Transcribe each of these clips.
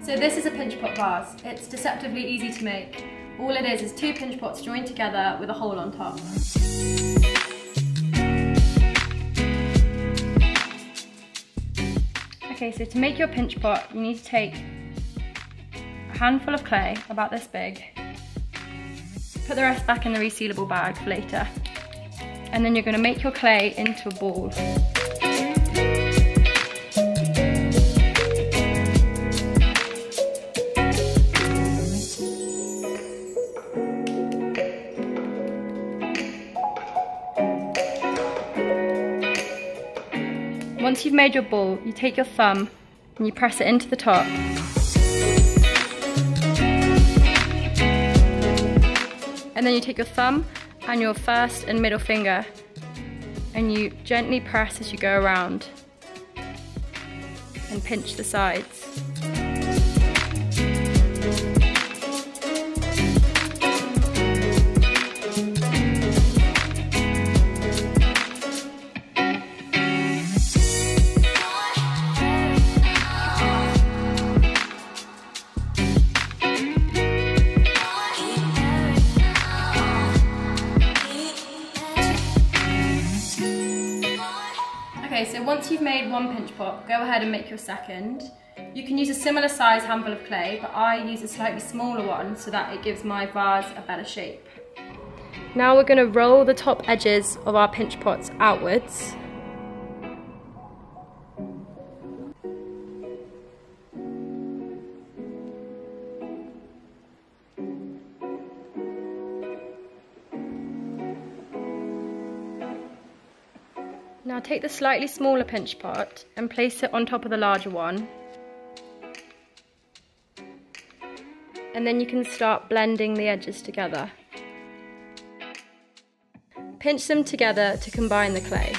So this is a pinch pot vase. It's deceptively easy to make. All it is 2 pinch pots joined together with a hole on top. Okay, so to make your pinch pot, you need to take a handful of clay, about this big, put the rest back in the resealable bag for later, and then you're going to make your clay into a ball. Once you've made your ball, you take your thumb and you press it into the top. And then you take your thumb and your first and middle finger and you gently press as you go around and pinch the sides. Okay, so once you've made one pinch pot, go ahead and make your second. You can use a similar size handful of clay, but I use a slightly smaller one so that it gives my vase a better shape. Now we're going to roll the top edges of our pinch pots outwards. Now take the slightly smaller pinch pot and place it on top of the larger one. And then you can start blending the edges together. Pinch them together to combine the clay.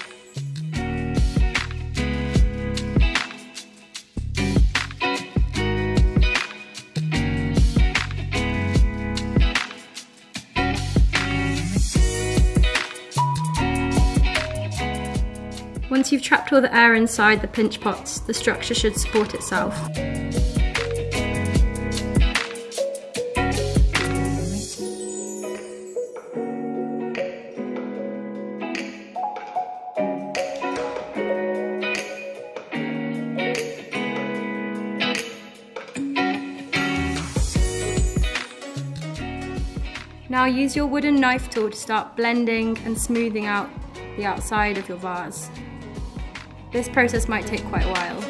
Once you've trapped all the air inside the pinch pots, the structure should support itself. Now use your wooden knife tool to start blending and smoothing out the outside of your vase. This process might take quite a while.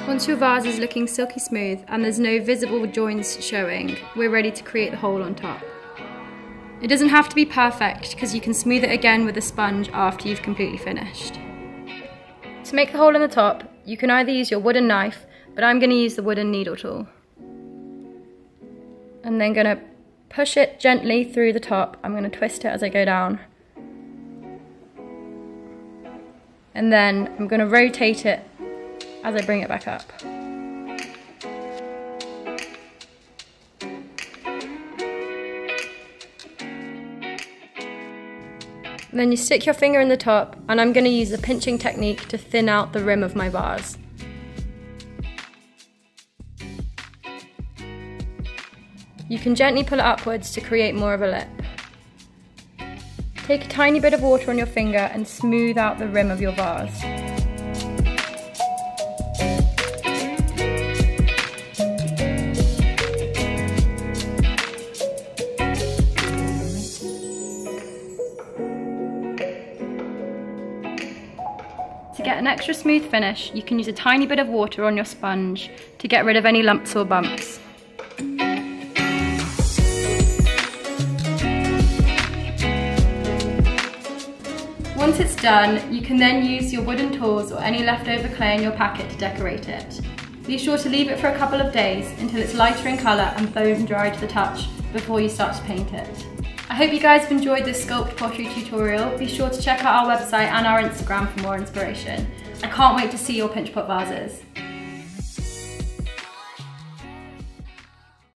Once your vase is looking silky smooth and there's no visible joints showing, we're ready to create the hole on top. It doesn't have to be perfect because you can smooth it again with a sponge after you've completely finished. To make the hole in the top, you can either use your wooden knife, but I'm going to use the wooden needle tool. And then going to push it gently through the top. I'm going to twist it as I go down. And then I'm going to rotate it as I bring it back up. And then you stick your finger in the top, and I'm going to use the pinching technique to thin out the rim of my vase. You can gently pull it upwards to create more of a lip. Take a tiny bit of water on your finger and smooth out the rim of your vase. To get an extra smooth finish, you can use a tiny bit of water on your sponge to get rid of any lumps or bumps. Once it's done, you can then use your wooden tools or any leftover clay in your packet to decorate it. Be sure to leave it for a couple of days until it's lighter in colour and bone dry to the touch before you start to paint it. I hope you guys have enjoyed this Sculpd pottery tutorial. Be sure to check out our website and our Instagram for more inspiration. I can't wait to see your pinch pot vases.